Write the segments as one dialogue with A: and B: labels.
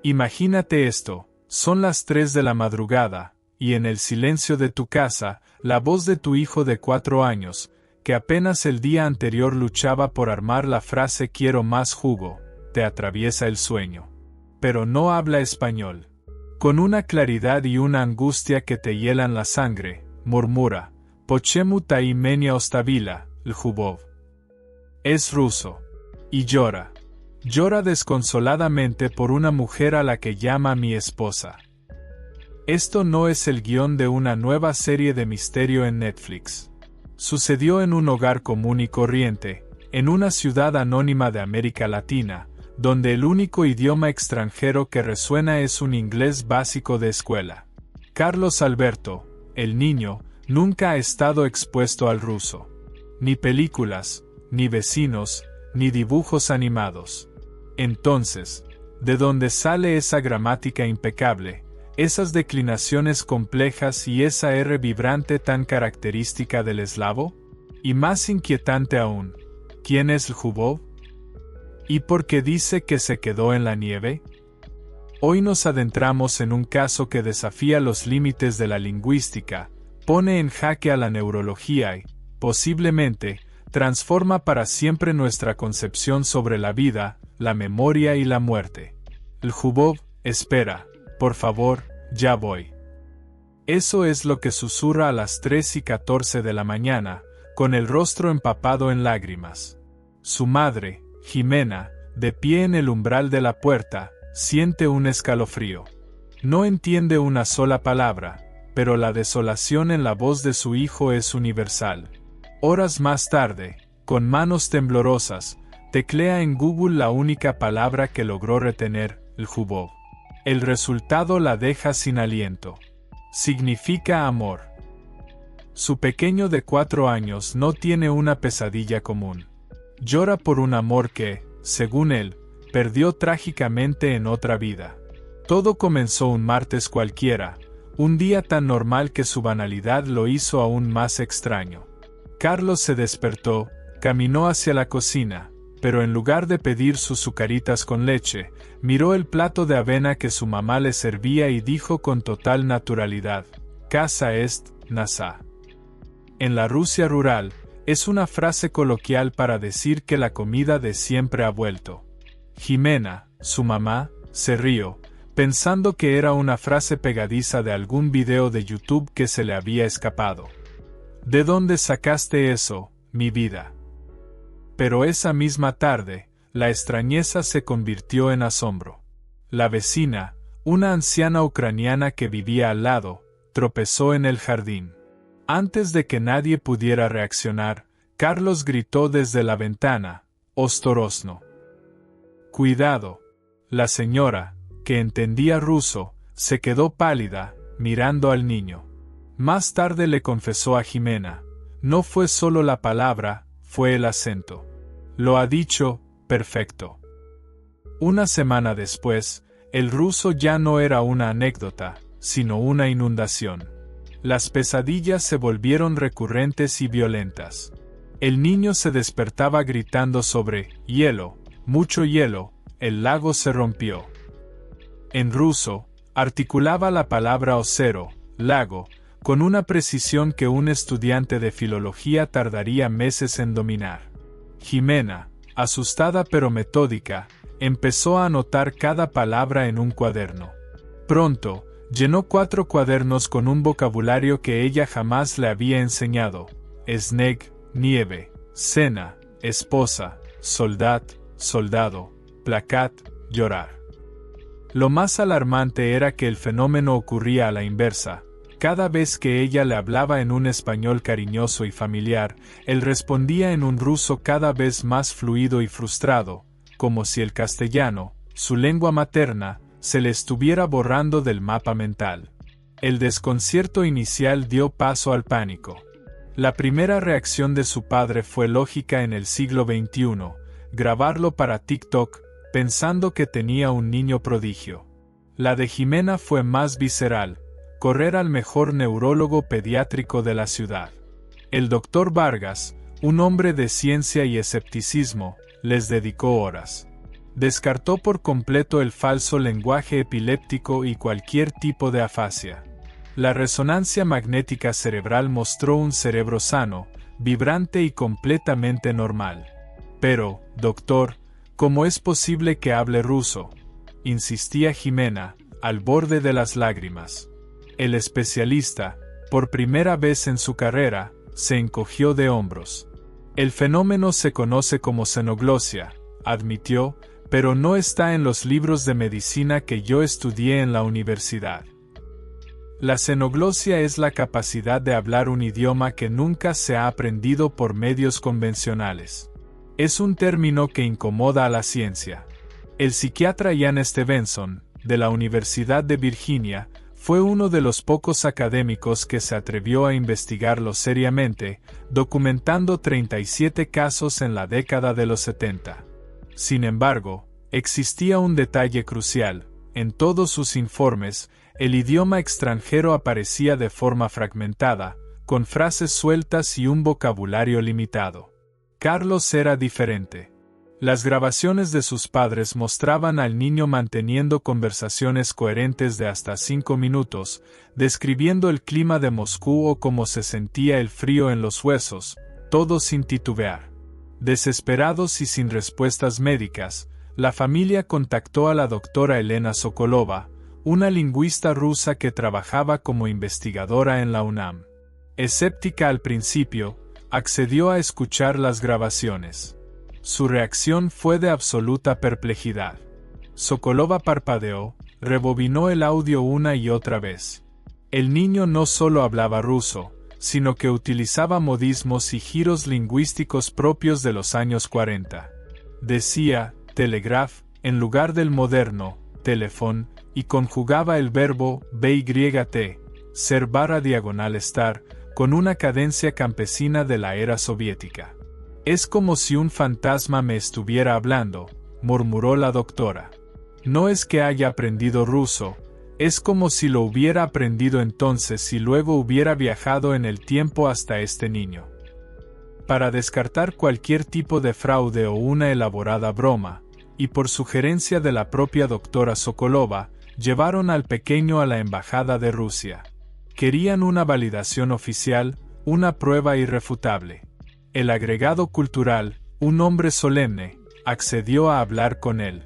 A: Imagínate esto, son las 3 de la madrugada, y en el silencio de tu casa, la voz de tu hijo de 4 años, que apenas el día anterior luchaba por armar la frase quiero más jugo, te atraviesa el sueño. Pero no habla español. Con una claridad y una angustia que te hielan la sangre, murmura, Pochemu tai menia ostavila, Ljubov. Es ruso. Y llora. Llora desconsoladamente por una mujer a la que llama mi esposa. Esto no es el guión de una nueva serie de misterio en Netflix. Sucedió en un hogar común y corriente, en una ciudad anónima de América Latina, donde el único idioma extranjero que resuena es un inglés básico de escuela. Carlos Alberto, el niño, nunca ha estado expuesto al ruso. Ni películas, ni vecinos, ni dibujos animados. Entonces, ¿de dónde sale esa gramática impecable, esas declinaciones complejas y esa R vibrante tan característica del eslavo? Y más inquietante aún, ¿quién es Ljubov? ¿Y por qué dice que se quedó en la nieve? Hoy nos adentramos en un caso que desafía los límites de la lingüística, pone en jaque a la neurología y, posiblemente, transforma para siempre nuestra concepción sobre la vida, la memoria y la muerte. Ljubov, espera, por favor, ya voy. Eso es lo que susurra a las 3:14 de la mañana, con el rostro empapado en lágrimas. Su madre, Jimena, de pie en el umbral de la puerta, siente un escalofrío. No entiende una sola palabra, pero la desolación en la voz de su hijo es universal. Horas más tarde, con manos temblorosas, teclea en Google la única palabra que logró retener, Ljubov. El resultado la deja sin aliento. Significa amor. Su pequeño de 4 años no tiene una pesadilla común. Llora por un amor que, según él, perdió trágicamente en otra vida. Todo comenzó un martes cualquiera, un día tan normal que su banalidad lo hizo aún más extraño. Carlos se despertó, caminó hacia la cocina, pero en lugar de pedir sus sucaritas con leche, miró el plato de avena que su mamá le servía y dijo con total naturalidad, «Casa est, nasa». En la Rusia rural, es una frase coloquial para decir que la comida de siempre ha vuelto. Jimena, su mamá, se rió, pensando que era una frase pegadiza de algún video de YouTube que se le había escapado. ¿De dónde sacaste eso, mi vida? Pero esa misma tarde, la extrañeza se convirtió en asombro. La vecina, una anciana ucraniana que vivía al lado, tropezó en el jardín. Antes de que nadie pudiera reaccionar, Carlos gritó desde la ventana, «Ostorosno». «Cuidado». La señora, que entendía ruso, se quedó pálida, mirando al niño. Más tarde le confesó a Jimena, no fue solo la palabra, fue el acento. Lo ha dicho, perfecto. Una semana después, el ruso ya no era una anécdota, sino una inundación. Las pesadillas se volvieron recurrentes y violentas. El niño se despertaba gritando sobre hielo, mucho hielo, el lago se rompió. En ruso, articulaba la palabra ozero, lago, con una precisión que un estudiante de filología tardaría meses en dominar. Jimena, asustada pero metódica, empezó a anotar cada palabra en un cuaderno. Pronto, llenó 4 cuadernos con un vocabulario que ella jamás le había enseñado: sneg, nieve, cena, esposa, soldat, soldado, placat, llorar. Lo más alarmante era que el fenómeno ocurría a la inversa. Cada vez que ella le hablaba en un español cariñoso y familiar, él respondía en un ruso cada vez más fluido y frustrado, como si el castellano, su lengua materna, se le estuviera borrando del mapa mental. El desconcierto inicial dio paso al pánico. La primera reacción de su padre fue lógica en el siglo XXI, grabarlo para TikTok, pensando que tenía un niño prodigio. La de Jimena fue más visceral: correr al mejor neurólogo pediátrico de la ciudad. El doctor Vargas, un hombre de ciencia y escepticismo, les dedicó horas. Descartó por completo el falso lenguaje epiléptico y cualquier tipo de afasia. La resonancia magnética cerebral mostró un cerebro sano, vibrante y completamente normal. Pero, doctor, ¿cómo es posible que hable ruso?, insistía Jimena, al borde de las lágrimas. El especialista, por primera vez en su carrera, se encogió de hombros. El fenómeno se conoce como xenoglosia, admitió, pero no está en los libros de medicina que yo estudié en la universidad. La xenoglosia es la capacidad de hablar un idioma que nunca se ha aprendido por medios convencionales. Es un término que incomoda a la ciencia. El psiquiatra Ian Stevenson, de la Universidad de Virginia, fue uno de los pocos académicos que se atrevió a investigarlo seriamente, documentando 37 casos en la década de los 70. Sin embargo, existía un detalle crucial: en todos sus informes, el idioma extranjero aparecía de forma fragmentada, con frases sueltas y un vocabulario limitado. Carlos era diferente. Las grabaciones de sus padres mostraban al niño manteniendo conversaciones coherentes de hasta 5 minutos, describiendo el clima de Moscú o cómo se sentía el frío en los huesos, todo sin titubear. Desesperados y sin respuestas médicas, la familia contactó a la doctora Elena Sokolova, una lingüista rusa que trabajaba como investigadora en la UNAM. Escéptica al principio, accedió a escuchar las grabaciones. Su reacción fue de absoluta perplejidad. Sokolova parpadeó, rebobinó el audio una y otra vez. El niño no solo hablaba ruso, sino que utilizaba modismos y giros lingüísticos propios de los años 40. Decía telegraph en lugar del moderno teléfono y conjugaba el verbo byt, ser / estar, con una cadencia campesina de la era soviética. Es como si un fantasma me estuviera hablando, murmuró la doctora. No es que haya aprendido ruso, es como si lo hubiera aprendido entonces y luego hubiera viajado en el tiempo hasta este niño. Para descartar cualquier tipo de fraude o una elaborada broma, y por sugerencia de la propia doctora Sokolova, llevaron al pequeño a la embajada de Rusia. Querían una validación oficial, una prueba irrefutable. El agregado cultural, un hombre solemne, accedió a hablar con él.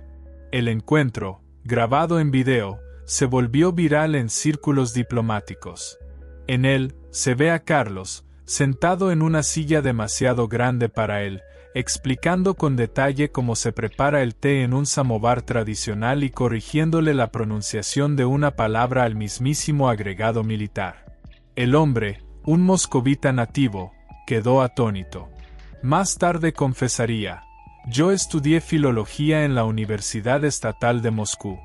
A: El encuentro, grabado en video, se volvió viral en círculos diplomáticos. En él, se ve a Carlos, sentado en una silla demasiado grande para él, explicando con detalle cómo se prepara el té en un samovar tradicional y corrigiéndole la pronunciación de una palabra al mismísimo agregado militar. El hombre, un moscovita nativo, quedó atónito. Más tarde confesaría: yo estudié filología en la Universidad Estatal de Moscú.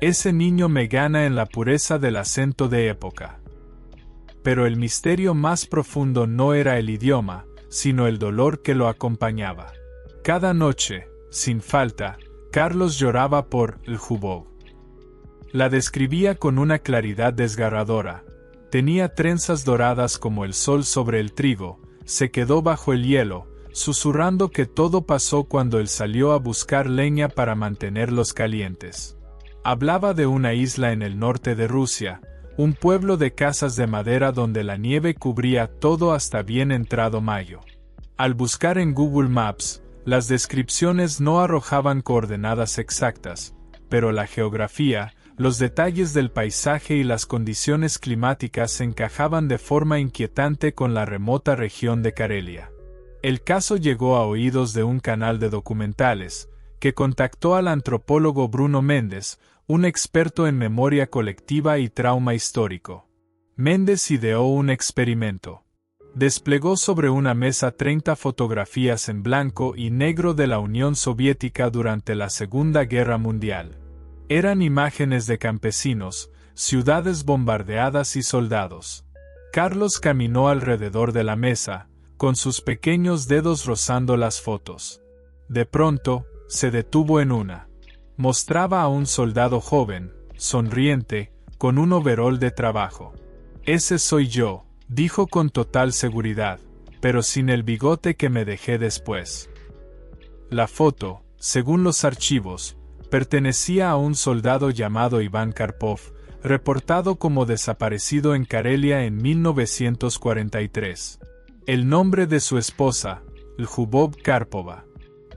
A: Ese niño me gana en la pureza del acento de época. Pero el misterio más profundo no era el idioma, sino el dolor que lo acompañaba. Cada noche, sin falta, Carlos lloraba por Ljubov. La describía con una claridad desgarradora. Tenía trenzas doradas como el sol sobre el trigo, se quedó bajo el hielo, susurrando que todo pasó cuando él salió a buscar leña para mantenerlos calientes. Hablaba de una isla en el norte de Rusia, un pueblo de casas de madera donde la nieve cubría todo hasta bien entrado mayo. Al buscar en Google Maps, las descripciones no arrojaban coordenadas exactas, pero la geografía, los detalles del paisaje y las condiciones climáticas encajaban de forma inquietante con la remota región de Karelia. El caso llegó a oídos de un canal de documentales, que contactó al antropólogo Bruno Méndez, un experto en memoria colectiva y trauma histórico. Méndez ideó un experimento. Desplegó sobre una mesa 30 fotografías en blanco y negro de la Unión Soviética durante la Segunda Guerra Mundial. Eran imágenes de campesinos, ciudades bombardeadas y soldados. Carlos caminó alrededor de la mesa, con sus pequeños dedos rozando las fotos. De pronto, se detuvo en una. Mostraba a un soldado joven, sonriente, con un overol de trabajo. Ese soy yo, dijo con total seguridad, pero sin el bigote que me dejé después. La foto, según los archivos, pertenecía a un soldado llamado Iván Karpov, reportado como desaparecido en Karelia en 1943. El nombre de su esposa, Ljubov Karpova.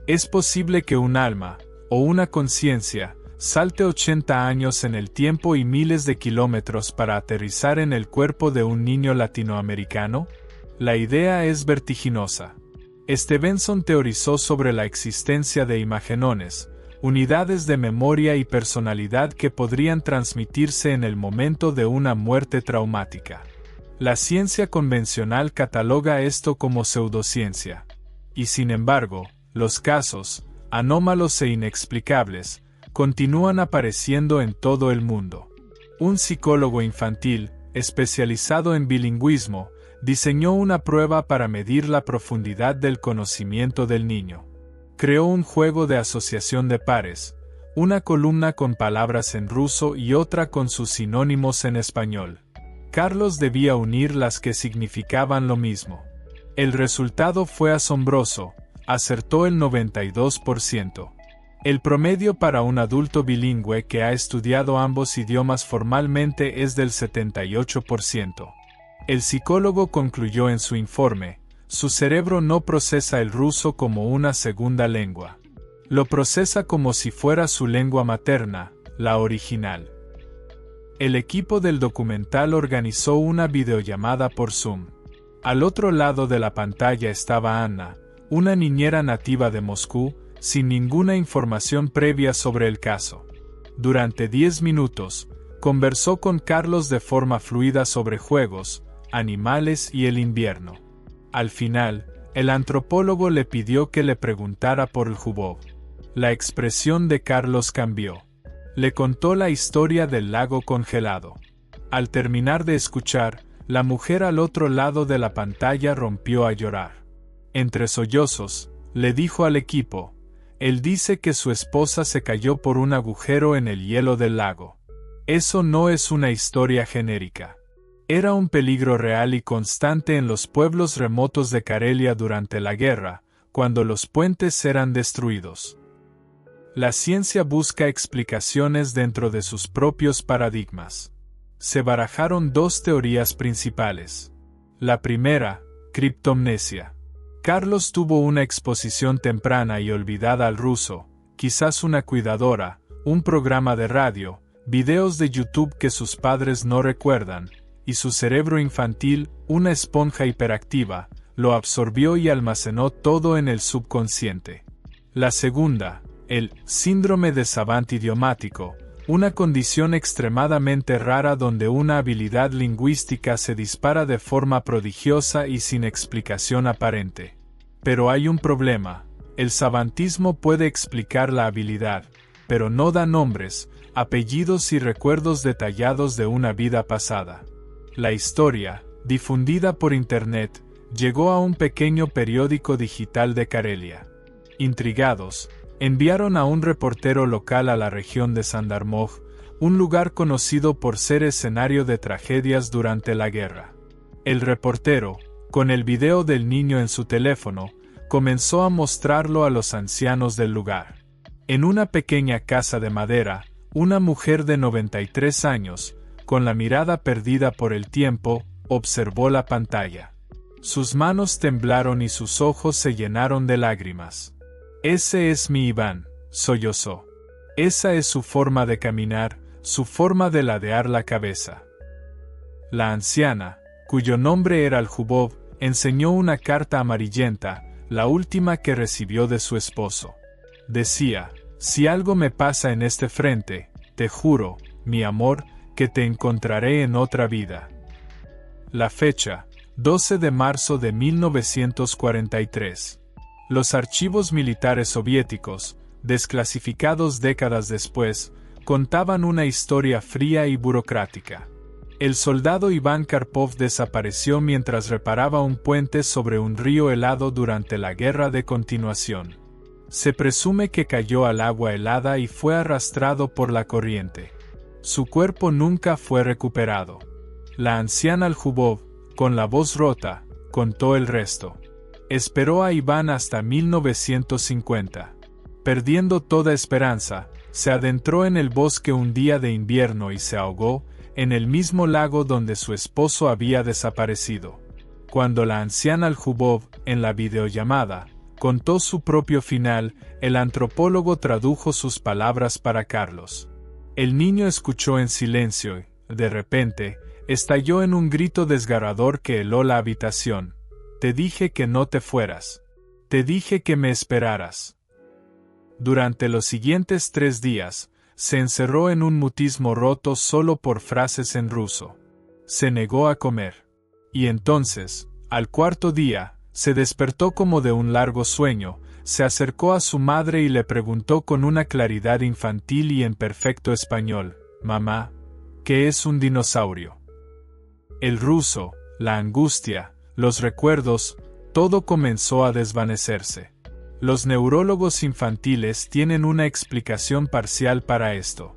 A: Es posible que un alma, o una conciencia, salte 80 años en el tiempo y miles de kilómetros para aterrizar en el cuerpo de un niño latinoamericano. La idea es vertiginosa. Stevenson teorizó sobre la existencia de imagenones, unidades de memoria y personalidad que podrían transmitirse en el momento de una muerte traumática. La ciencia convencional cataloga esto como pseudociencia. Y sin embargo, los casos, anómalos e inexplicables, continúan apareciendo en todo el mundo. Un psicólogo infantil, especializado en bilingüismo, diseñó una prueba para medir la profundidad del conocimiento del niño. Creó un juego de asociación de pares, una columna con palabras en ruso y otra con sus sinónimos en español. Carlos debía unir las que significaban lo mismo. El resultado fue asombroso, acertó el 92%. El promedio para un adulto bilingüe que ha estudiado ambos idiomas formalmente es del 78%. El psicólogo concluyó en su informe: su cerebro no procesa el ruso como una segunda lengua. Lo procesa como si fuera su lengua materna, la original. El equipo del documental organizó una videollamada por Zoom. Al otro lado de la pantalla estaba Anna, una niñera nativa de Moscú, sin ninguna información previa sobre el caso. Durante 10 minutos, conversó con Carlos de forma fluida sobre juegos, animales y el invierno. Al final, el antropólogo le pidió que le preguntara por Ljubov. La expresión de Carlos cambió. Le contó la historia del lago congelado. Al terminar de escuchar, la mujer al otro lado de la pantalla rompió a llorar. Entre sollozos, le dijo al equipo: él dice que su esposa se cayó por un agujero en el hielo del lago. Eso no es una historia genérica. Era un peligro real y constante en los pueblos remotos de Karelia durante la guerra, cuando los puentes eran destruidos. La ciencia busca explicaciones dentro de sus propios paradigmas. Se barajaron dos teorías principales. La primera, criptomnesia. Carlos tuvo una exposición temprana y olvidada al ruso, quizás una cuidadora, un programa de radio, videos de YouTube que sus padres no recuerdan, y su cerebro infantil, una esponja hiperactiva, lo absorbió y almacenó todo en el subconsciente. La segunda, el síndrome de savant idiomático, una condición extremadamente rara donde una habilidad lingüística se dispara de forma prodigiosa y sin explicación aparente. Pero hay un problema: el savantismo puede explicar la habilidad, pero no da nombres, apellidos y recuerdos detallados de una vida pasada. La historia, difundida por Internet, llegó a un pequeño periódico digital de Karelia. Intrigados, enviaron a un reportero local a la región de Sandarmoj, un lugar conocido por ser escenario de tragedias durante la guerra. El reportero, con el video del niño en su teléfono, comenzó a mostrarlo a los ancianos del lugar. En una pequeña casa de madera, una mujer de 93 años, con la mirada perdida por el tiempo, observó la pantalla. Sus manos temblaron y sus ojos se llenaron de lágrimas. «Ese es mi Iván», sollozó. «Esa es su forma de caminar, su forma de ladear la cabeza». La anciana, cuyo nombre era Ljubov, enseñó una carta amarillenta, la última que recibió de su esposo. Decía: «Si algo me pasa en este frente, te juro, mi amor, que te encontraré en otra vida». La fecha, 12 de marzo de 1943. Los archivos militares soviéticos, desclasificados décadas después, contaban una historia fría y burocrática. El soldado Iván Karpov desapareció mientras reparaba un puente sobre un río helado durante la guerra de continuación. Se presume que cayó al agua helada y fue arrastrado por la corriente. Su cuerpo nunca fue recuperado. La anciana Ljubov, con la voz rota, contó el resto. Esperó a Iván hasta 1950. Perdiendo toda esperanza, se adentró en el bosque un día de invierno y se ahogó en el mismo lago donde su esposo había desaparecido. Cuando la anciana Al-Jubov, en la videollamada, contó su propio final, el antropólogo tradujo sus palabras para Carlos. El niño escuchó en silencio y, de repente, estalló en un grito desgarrador que heló la habitación. «Te dije que no te fueras. Te dije que me esperaras». Durante los siguientes 3 días, se encerró en un mutismo roto solo por frases en ruso. Se negó a comer. Y entonces, al 4.º día, se despertó como de un largo sueño, se acercó a su madre y le preguntó con una claridad infantil y en perfecto español: «Mamá, ¿qué es un dinosaurio?». El ruso, la angustia, los recuerdos, todo comenzó a desvanecerse. Los neurólogos infantiles tienen una explicación parcial para esto.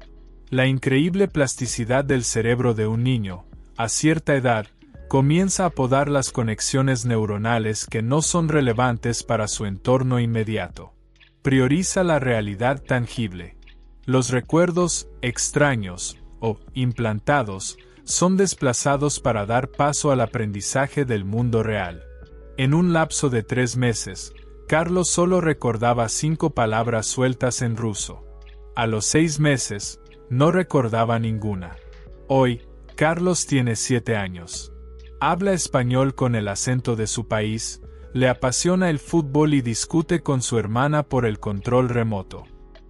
A: La increíble plasticidad del cerebro de un niño, a cierta edad, comienza a podar las conexiones neuronales que no son relevantes para su entorno inmediato. Prioriza la realidad tangible. Los recuerdos extraños o implantados son desplazados para dar paso al aprendizaje del mundo real. En un lapso de 3 meses, Carlos solo recordaba 5 palabras sueltas en ruso. A los 6 meses, no recordaba ninguna. Hoy, Carlos tiene 7 años. Habla español con el acento de su país, le apasiona el fútbol y discute con su hermana por el control remoto.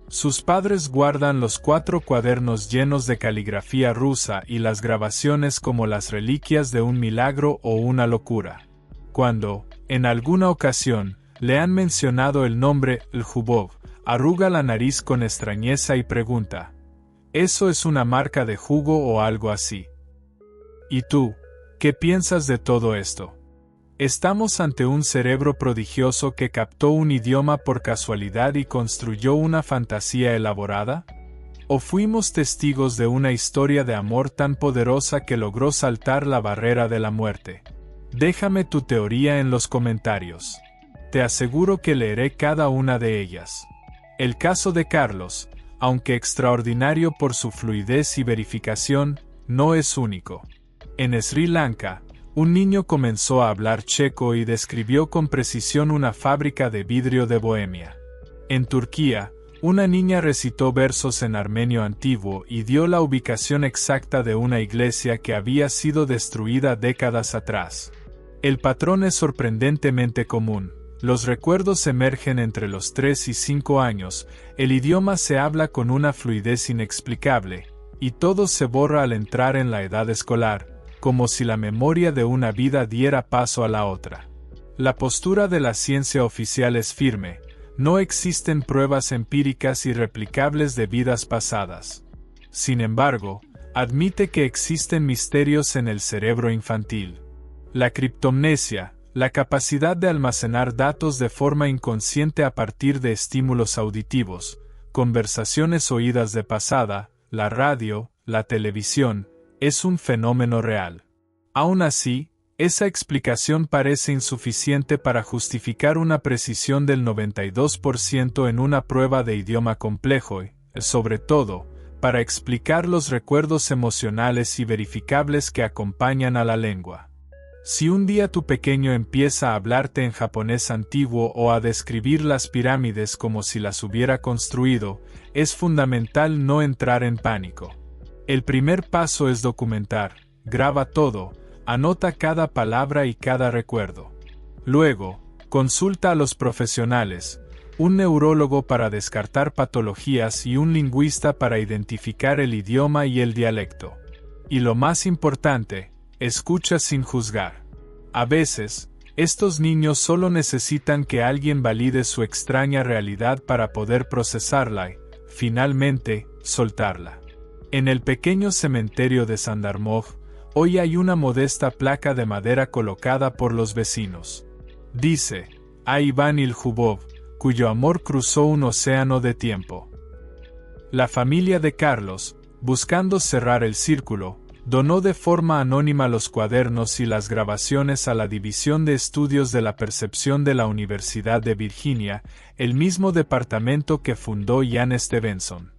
A: Sus padres guardan los 4 cuadernos llenos de caligrafía rusa y las grabaciones como las reliquias de un milagro o una locura. Cuando, en alguna ocasión, le han mencionado el nombre Al-Jubov, arruga la nariz con extrañeza y pregunta: ¿eso es una marca de jugo o algo así? ¿Y tú, qué piensas de todo esto? ¿Estamos ante un cerebro prodigioso que captó un idioma por casualidad y construyó una fantasía elaborada? ¿O fuimos testigos de una historia de amor tan poderosa que logró saltar la barrera de la muerte? Déjame tu teoría en los comentarios. Te aseguro que leeré cada una de ellas. El caso de Carlos, aunque extraordinario por su fluidez y verificación, no es único. En Sri Lanka, un niño comenzó a hablar checo y describió con precisión una fábrica de vidrio de Bohemia. En Turquía, una niña recitó versos en armenio antiguo y dio la ubicación exacta de una iglesia que había sido destruida décadas atrás. El patrón es sorprendentemente común. Los recuerdos emergen entre los 3 y 5 años, el idioma se habla con una fluidez inexplicable, y todo se borra al entrar en la edad escolar, como si la memoria de una vida diera paso a la otra. La postura de la ciencia oficial es firme: no existen pruebas empíricas y replicables de vidas pasadas. Sin embargo, admite que existen misterios en el cerebro infantil. La criptomnesia, la capacidad de almacenar datos de forma inconsciente a partir de estímulos auditivos, conversaciones oídas de pasada, la radio, la televisión, es un fenómeno real. Aún así, esa explicación parece insuficiente para justificar una precisión del 92% en una prueba de idioma complejo y, sobre todo, para explicar los recuerdos emocionales y verificables que acompañan a la lengua. Si un día tu pequeño empieza a hablarte en japonés antiguo o a describir las pirámides como si las hubiera construido, es fundamental no entrar en pánico. El primer paso es documentar, graba todo, anota cada palabra y cada recuerdo. Luego, consulta a los profesionales, un neurólogo para descartar patologías y un lingüista para identificar el idioma y el dialecto. Y lo más importante, escucha sin juzgar. A veces, estos niños solo necesitan que alguien valide su extraña realidad para poder procesarla y, finalmente, soltarla. En el pequeño cementerio de Sandarmoj, hoy hay una modesta placa de madera colocada por los vecinos. Dice: a Iván Al-Jubov, cuyo amor cruzó un océano de tiempo. La familia de Carlos, buscando cerrar el círculo, donó de forma anónima los cuadernos y las grabaciones a la División de Estudios de la Percepción de la Universidad de Virginia, el mismo departamento que fundó Ian Stevenson.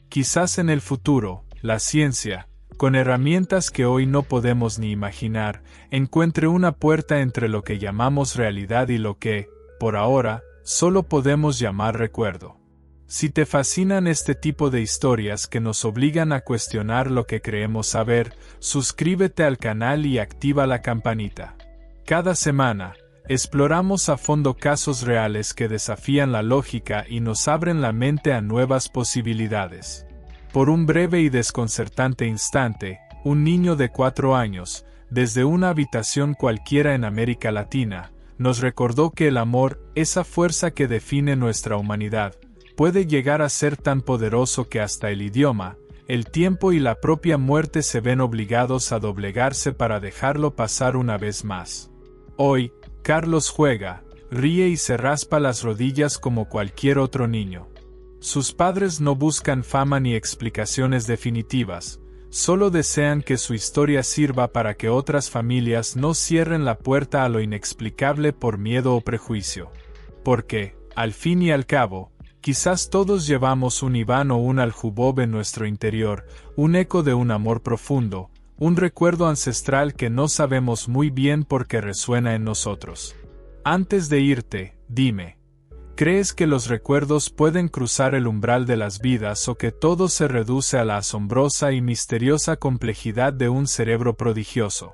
A: Quizás en el futuro, la ciencia, con herramientas que hoy no podemos ni imaginar, encuentre una puerta entre lo que llamamos realidad y lo que, por ahora, solo podemos llamar recuerdo. Si te fascinan este tipo de historias que nos obligan a cuestionar lo que creemos saber, suscríbete al canal y activa la campanita. Cada semana, exploramos a fondo casos reales que desafían la lógica y nos abren la mente a nuevas posibilidades. Por un breve y desconcertante instante, un niño de 4 años, desde una habitación cualquiera en América Latina, nos recordó que el amor, esa fuerza que define nuestra humanidad, puede llegar a ser tan poderoso que hasta el idioma, el tiempo y la propia muerte se ven obligados a doblegarse para dejarlo pasar una vez más. Hoy, Carlos juega, ríe y se raspa las rodillas como cualquier otro niño. Sus padres no buscan fama ni explicaciones definitivas, solo desean que su historia sirva para que otras familias no cierren la puerta a lo inexplicable por miedo o prejuicio. Porque, al fin y al cabo, quizás todos llevamos un Iván o un Al-Jubov en nuestro interior, un eco de un amor profundo, un recuerdo ancestral que no sabemos muy bien por qué resuena en nosotros. Antes de irte, dime, ¿crees que los recuerdos pueden cruzar el umbral de las vidas o que todo se reduce a la asombrosa y misteriosa complejidad de un cerebro prodigioso?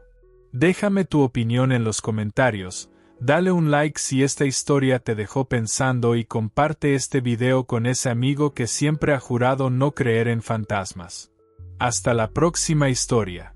A: Déjame tu opinión en los comentarios. Dale un like si esta historia te dejó pensando y comparte este video con ese amigo que siempre ha jurado no creer en fantasmas. Hasta la próxima historia.